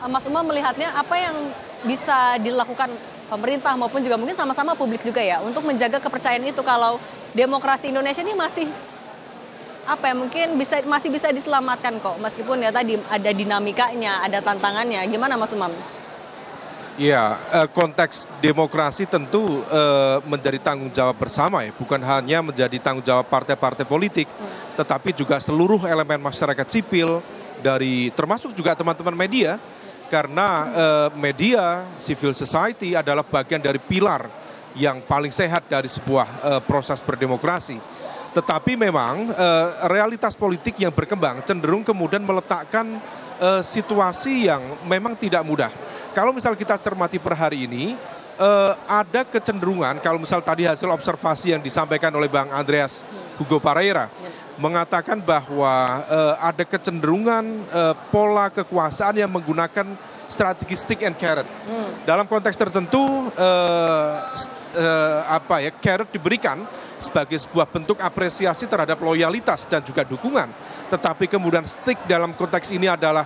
Mas Umam melihatnya apa yang bisa dilakukan pemerintah maupun juga mungkin sama-sama publik juga ya untuk menjaga kepercayaan itu kalau demokrasi Indonesia ini masih apa ya mungkin masih bisa diselamatkan kok meskipun ya tadi ada dinamikanya, ada tantangannya. Gimana Mas Umam? Ya, konteks demokrasi tentu menjadi tanggung jawab bersama ya, bukan hanya menjadi tanggung jawab partai-partai politik, tetapi juga seluruh elemen masyarakat sipil dari termasuk juga teman-teman media, karena media, civil society adalah bagian dari pilar yang paling sehat dari sebuah proses berdemokrasi. Tetapi memang realitas politik yang berkembang cenderung kemudian meletakkan situasi yang memang tidak mudah. Kalau misal kita cermati per hari ini, ada kecenderungan, kalau misal tadi hasil observasi yang disampaikan oleh Bang Andreas Hugo Pareira, mengatakan bahwa ada kecenderungan pola kekuasaan yang menggunakan strategi stick and carrot. Dalam konteks tertentu, carrot diberikan sebagai sebuah bentuk apresiasi terhadap loyalitas dan juga dukungan. Tetapi kemudian stick dalam konteks ini adalah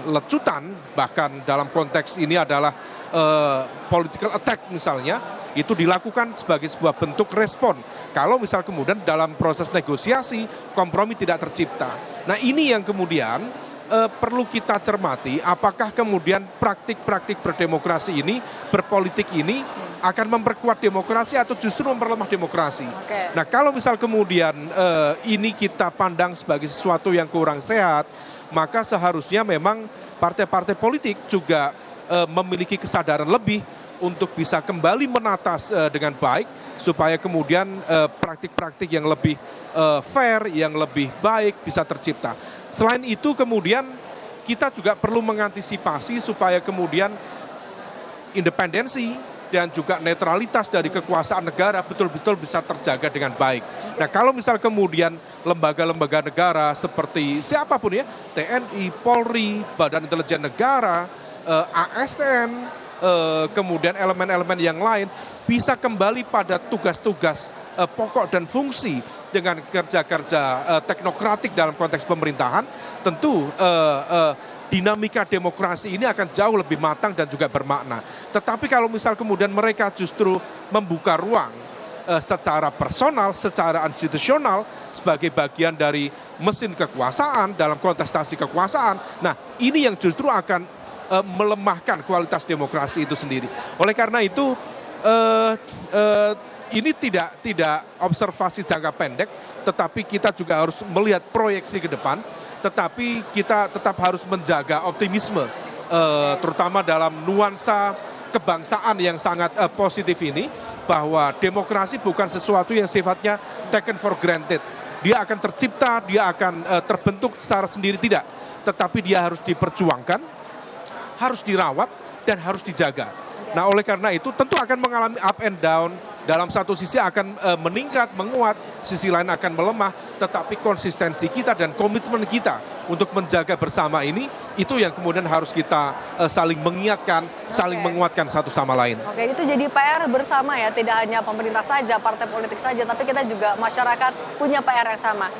lecutan, bahkan dalam konteks ini adalah political attack misalnya, itu dilakukan sebagai sebuah bentuk respon. Kalau misal kemudian dalam proses negosiasi, kompromi tidak tercipta. Nah ini yang kemudian perlu kita cermati, apakah kemudian praktik-praktik berdemokrasi ini, berpolitik ini, akan memperkuat demokrasi atau justru memperlemah demokrasi. Nah kalau misal kemudian ini kita pandang sebagai sesuatu yang kurang sehat, maka seharusnya memang partai-partai politik juga memiliki kesadaran lebih untuk bisa kembali menata dengan baik, supaya kemudian praktik-praktik yang lebih fair, yang lebih baik bisa tercipta. Selain itu kemudian kita juga perlu mengantisipasi supaya kemudian independensi dan juga netralitas dari kekuasaan negara betul-betul bisa terjaga dengan baik. Nah kalau misal kemudian lembaga-lembaga negara seperti siapapun ya, TNI, Polri, Badan Intelijen Negara, ASN, kemudian elemen-elemen yang lain bisa kembali pada tugas-tugas pokok dan fungsi dengan kerja-kerja teknokratik dalam konteks pemerintahan, tentu dinamika demokrasi ini akan jauh lebih matang dan juga bermakna. Tetapi kalau misal kemudian mereka justru membuka ruang secara personal, secara institusional sebagai bagian dari mesin kekuasaan dalam kontestasi kekuasaan, nah ini yang justru akan melemahkan kualitas demokrasi itu sendiri. Oleh karena itu ini tidak observasi jangka pendek, tetapi kita juga harus melihat proyeksi ke depan, tetapi kita tetap harus menjaga optimisme, terutama dalam nuansa kebangsaan yang sangat positif ini, bahwa demokrasi bukan sesuatu yang sifatnya taken for granted. Dia akan tercipta, dia akan terbentuk secara sendiri, tidak. Tetapi dia harus diperjuangkan, harus dirawat, dan harus dijaga. Nah oleh karena itu tentu akan mengalami up and down, dalam satu sisi akan meningkat, menguat, sisi lain akan melemah, tetapi konsistensi kita dan komitmen kita untuk menjaga bersama ini, itu yang kemudian harus kita saling mengingatkan, saling menguatkan satu sama lain. Oke, itu jadi PR bersama ya, tidak hanya pemerintah saja, partai politik saja, tapi kita juga masyarakat punya PR yang sama.